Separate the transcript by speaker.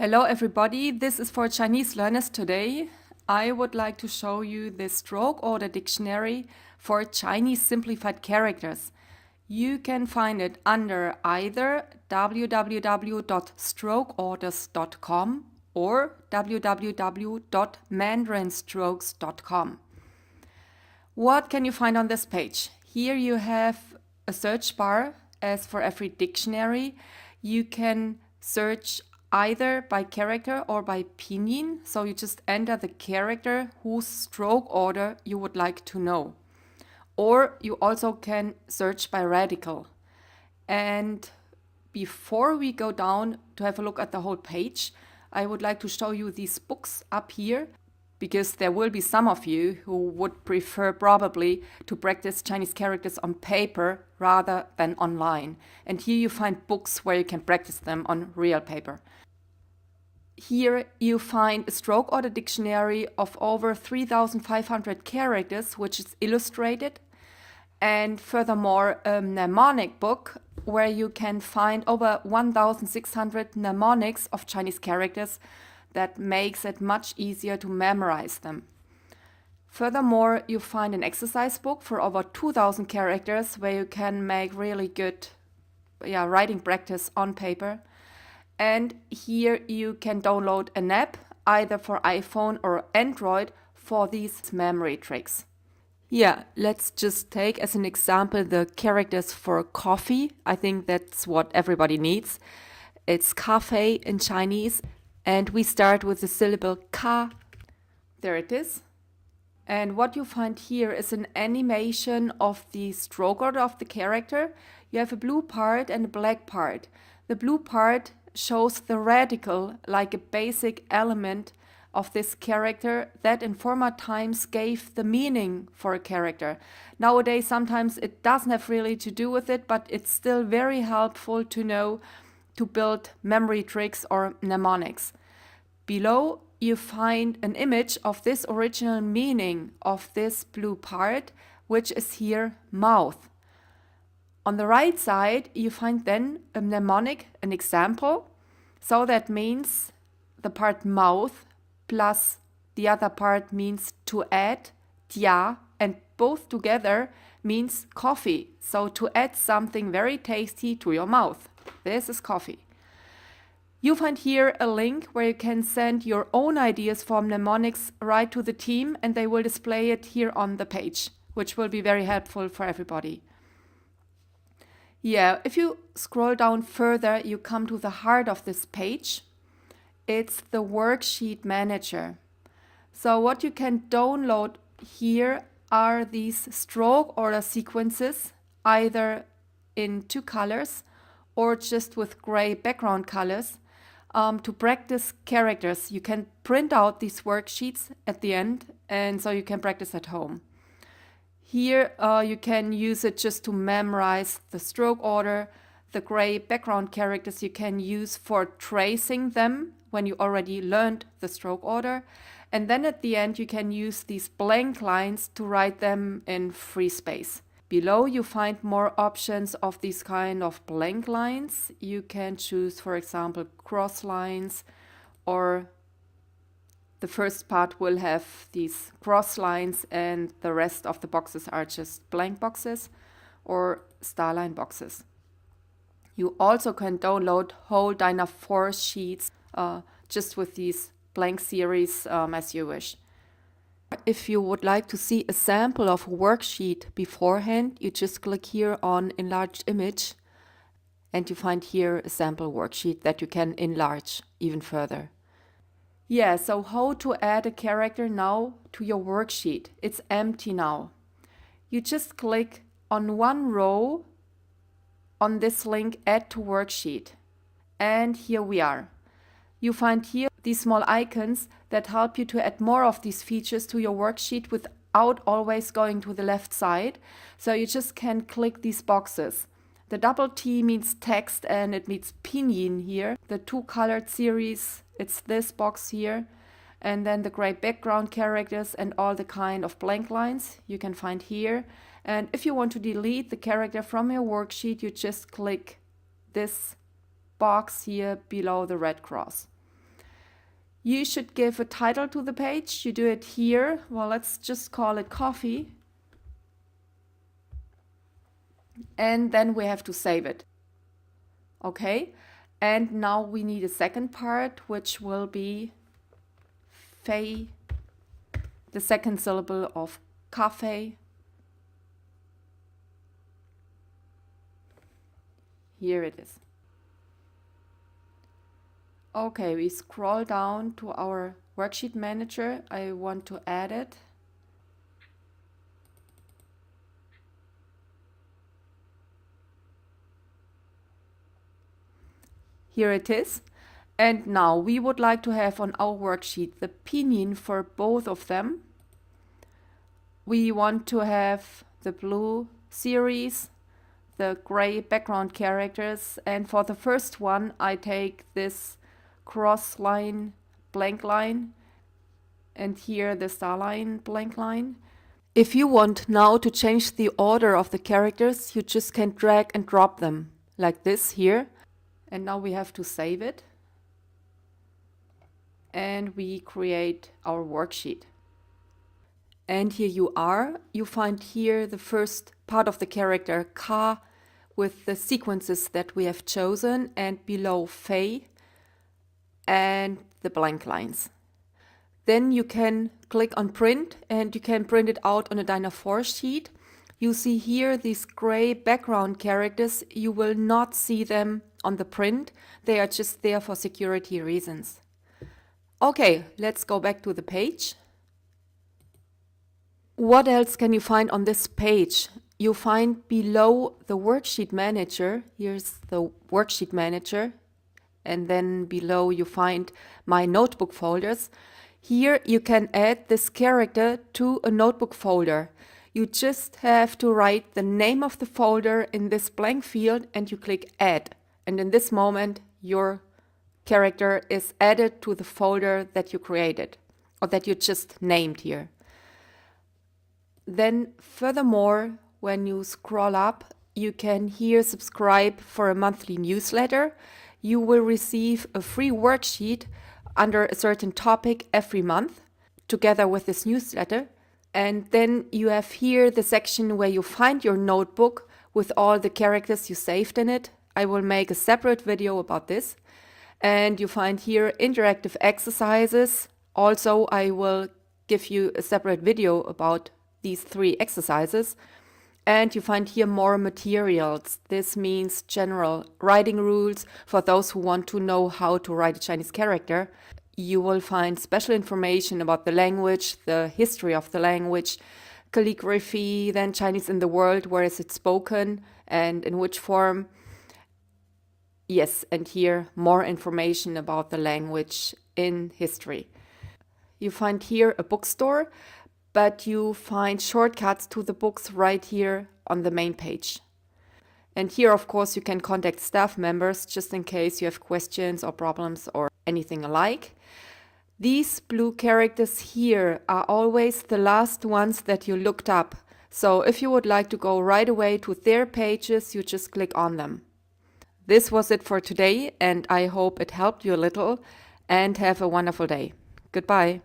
Speaker 1: Hello everybody, this is for Chinese learners today. I would like to show you the stroke order dictionary for Chinese simplified characters. You can find it under either www.strokeorders.com or www.mandarinstrokes.com. What can you find on this page? Here you have a search bar as for every dictionary. You can search either by character or by pinyin, so you just enter the character whose stroke order you would like to know. Or you also can search by radical. And before we go down to have a look at the whole page, I would like to show you these books up here, because there will be some of you who would prefer probably to practice Chinese characters on paper rather than online. And here you find books where you can practice them on real paper. Here you find a stroke order dictionary of over 3,500 characters, which is illustrated. And furthermore, a mnemonic book where you can find over 1,600 mnemonics of Chinese characters. That makes it much easier to memorize them. Furthermore, you find an exercise book for over 2,000 characters where you can make really good writing practice on paper. And here you can download an app either for iPhone or Android for these memory tricks. Yeah, let's just take as an example the characters for coffee. I think that's what everybody needs. It's cafe in Chinese. And we start with the syllable ka. There it is. And what you find here is an animation of the stroke order of the character. You have a blue part and a black part. The blue part shows the radical, like a basic element of this character that in former times gave the meaning for a character. Nowadays, sometimes it doesn't have really to do with it, but it's still very helpful to know to build memory tricks or mnemonics. Below, you find an image of this original meaning of this blue part, which is here mouth. On the right side, you find then a mnemonic, an example. So that means the part mouth plus the other part means to add, jia, and both together means coffee. So to add something very tasty to your mouth. This is coffee. You find here a link where you can send your own ideas for mnemonics right to the team, and they will display it here on the page, which will be very helpful for everybody. Yeah, if you scroll down further, you come to the heart of this page. It's the worksheet manager. So what you can download here are these stroke order sequences, either in two colors or just with gray background colors. To practice characters, you can print out these worksheets at the end, and so you can practice at home. Here you can use it just to memorize the stroke order. The gray background characters you can use for tracing them when you already learned the stroke order. And then at the end you can use these blank lines to write them in free space. Below you find more options of these kind of blank lines. You can choose, for example, cross lines, or the first part will have these cross lines and the rest of the boxes are just blank boxes or starline boxes. You also can download whole Dyna4 sheets just with these blank series as you wish. If you would like to see a sample of a worksheet beforehand, you just click here on Enlarged Image and you find here a sample worksheet that you can enlarge even further. Yeah, so how to add a character now to your worksheet? It's empty now. You just click on one row on this link, Add to Worksheet. And here we are. You find here these small icons that help you to add more of these features to your worksheet without always going to the left side. So you just can click these boxes. The double T means text and it means pinyin here. The two colored series, it's this box here. And then the gray background characters and all the kind of blank lines you can find here. And if you want to delete the character from your worksheet, you just click this box here below the red cross. You should give a title to the page. You do it here. Well, let's just call it coffee. And then we have to save it. Okay. And now we need a second part, which will be fei, the second syllable of cafe. Here it is. Okay, we scroll down to our worksheet manager. I want to add it. Here it is. And now we would like to have on our worksheet the pinyin for both of them. We want to have the blue series, the gray background characters, and for the first one I take this cross line, blank line, and here the star line, blank line. If you want now to change the order of the characters, you just can drag and drop them like this here. And now we have to save it. And we create our worksheet. And here you are. You find here the first part of the character Ka with the sequences that we have chosen, and below fei and the blank lines. Then you can click on print and you can print it out on a Dyna4 sheet. You see here these gray background characters. You will not see them on the print. They are just there for security reasons. Okay, let's go back to the page. What else can you find on this page? You find below the worksheet manager, here's the worksheet manager, and then below you find my notebook folders. Here you can add this character to a notebook folder. You just have to write the name of the folder in this blank field and you click add. And in this moment, your character is added to the folder that you created or that you just named here. Then furthermore, when you scroll up, you can here subscribe for a monthly newsletter. You will receive a free worksheet under a certain topic every month together with this newsletter. And then you have here the section where you find your notebook with all the characters you saved in it. I will make a separate video about this. And you find here interactive exercises. Also, I will give you a separate video about these 3 exercises. And you find here more materials. This means general writing rules for those who want to know how to write a Chinese character. You will find special information about the language, the history of the language, calligraphy, then Chinese in the world, where is it spoken and in which form. Yes, and here more information about the language in history. You find here a bookstore, but you find shortcuts to the books right here on the main page. And here, of course, you can contact staff members just in case you have questions or problems or anything alike. These blue characters here are always the last ones that you looked up. So if you would like to go right away to their pages, you just click on them. This was it for today, and I hope it helped you a little, and have a wonderful day. Goodbye.